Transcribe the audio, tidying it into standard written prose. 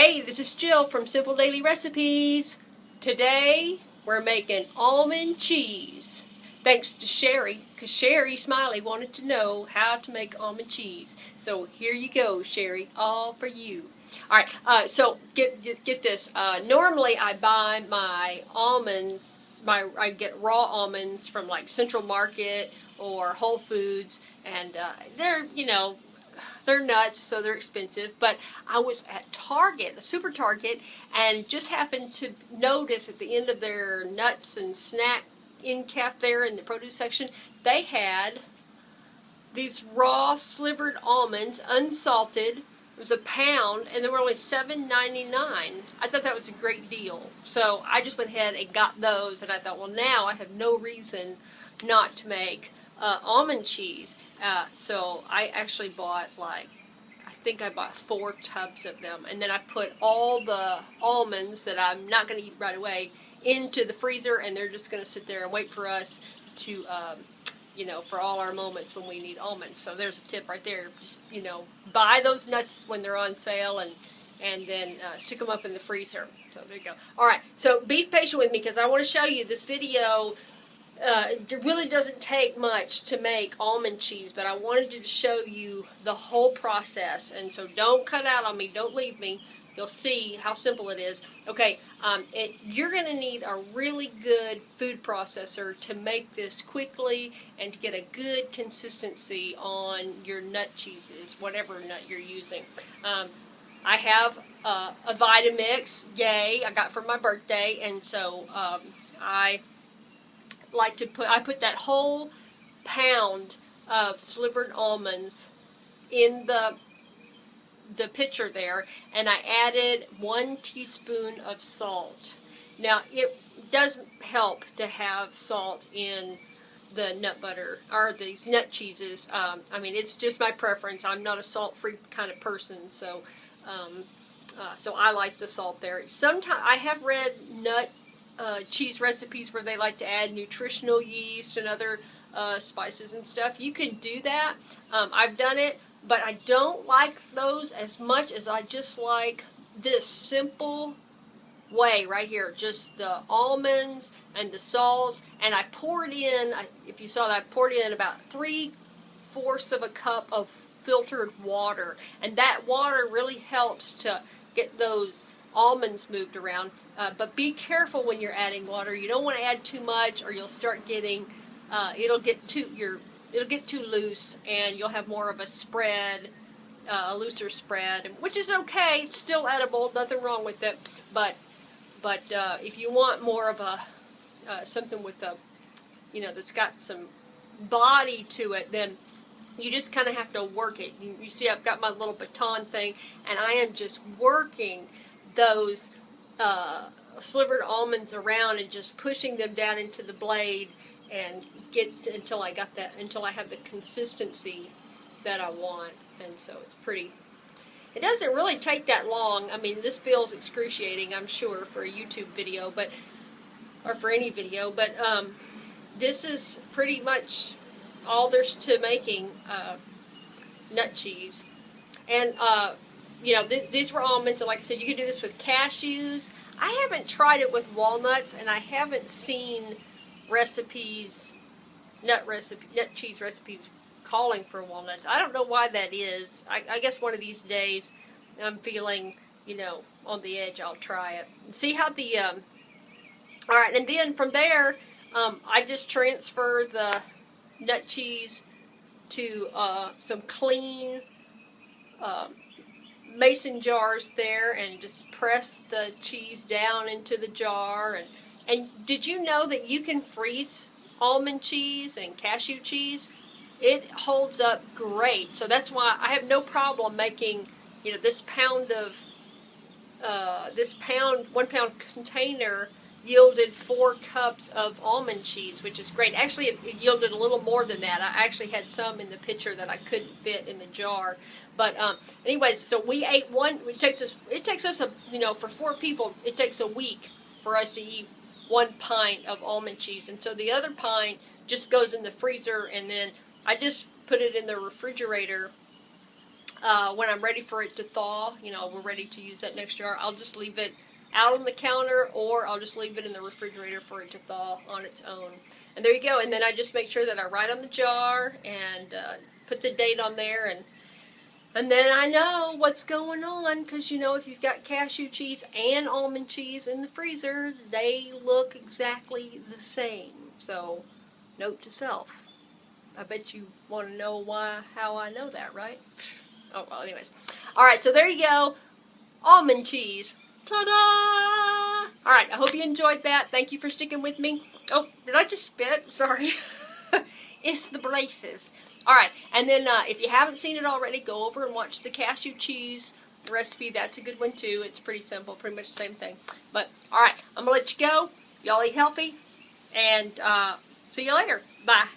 Hey, this is Jill from Simple Daily Recipes. Today, we're making almond cheese. Thanks to Sherry, because Sherry Smiley wanted to know how to make almond cheese. So here you go, Sherry, all for you. Alright, so get this. Normally I buy my almonds, I get raw almonds from like Central Market or Whole Foods, and they're nuts, so they're expensive. But I was at Target, a super Target, and just happened to notice at the end of their nuts and snack end cap there in the produce section, they had these raw slivered almonds, unsalted. It was a pound, and they were only $7.99. I thought that was a great deal. So I just went ahead and got those, and I thought, well, now I have no reason not to make almond cheese. So I actually bought I think I bought 4 tubs of them, and then I put all the almonds that I'm not going to eat right away into the freezer, and they're just going to sit there and wait for us to, for all our moments when we need almonds. So there's a tip right there. Just, buy those nuts when they're on sale, and then stick them up in the freezer. So there you go. All right, so be patient with me because I want to show you this video. It really doesn't take much to make almond cheese, but I wanted to show you the whole process, and so don't cut out on me, don't leave me. You'll see how simple it is. Okay, you're going to need a really good food processor to make this quickly and to get a good consistency on your nut cheeses, whatever nut you're using. I have a Vitamix, yay, I got for my birthday, and so I put that whole pound of slivered almonds in the pitcher there, and I added 1 teaspoon of salt. Now it does help to have salt in the nut butter or these nut cheeses. I mean, it's just my preference. I'm not a salt-free kind of person, so so I like the salt there. Sometimes I have read nut cheese recipes where they like to add nutritional yeast and other spices and stuff. You can do that. I've done it, but I don't like those as much as I just like this simple way right here. Just the almonds and the salt, and I poured in, if you saw that, I poured in about 3/4 of a cup of filtered water, and that water really helps to get those almonds moved around, but be careful when you're adding water. You don't want to add too much, or you'll start getting it'll get too loose, and you'll have more of a spread, a looser spread, which is okay. It's still edible, nothing wrong with it. But if you want more of a something with a that's got some body to it, then you just kind of have to work it. You see, I've got my little baton thing, and I am just working those slivered almonds around and just pushing them down into the blade and until I have the consistency that I want. And so it's pretty. It doesn't really take that long. I mean, this feels excruciating, I'm sure, for a YouTube video, or for any video, but this is pretty much all there's to making nut cheese. And these were almonds, and like I said, you can do this with cashews. I haven't tried it with walnuts, and I haven't seen nut cheese recipes calling for walnuts. I don't know why that is. I guess one of these days I'm feeling, on the edge, I'll try it. See how the, alright, and then from there, I just transfer the nut cheese to some clean mason jars there, and just press the cheese down into the jar. And did you know that you can freeze almond cheese and cashew cheese? It holds up great. So that's why I have no problem making, this pound of 1 pound container yielded 4 cups of almond cheese, which is great. Actually, it yielded a little more than that. I actually had some in the pitcher that I couldn't fit in the jar. But anyways, so we ate one. It takes us for 4 people, it takes a week for us to eat 1 pint of almond cheese, and so the other pint just goes in the freezer, and then I just put it in the refrigerator when I'm ready for it to thaw, you know, we're ready to use that next jar, I'll just leave it out on the counter, or I'll just leave it in the refrigerator for it to thaw on its own. And there you go. And then I just make sure that I write on the jar and put the date on there, and then I know what's going on, because, you know, if you've got cashew cheese and almond cheese in the freezer, they look exactly the same. So, note to self. I bet you want to know how I know that, right? Oh, well, anyways. Alright, so there you go. Almond cheese. Ta-da! Alright, I hope you enjoyed that. Thank you for sticking with me. Oh, did I just spit? Sorry. It's the braces. Alright, and then if you haven't seen it already, go over and watch the cashew cheese recipe. That's a good one too. It's pretty simple, pretty much the same thing. But, alright, I'm going to let you go. Y'all eat healthy, and see you later. Bye.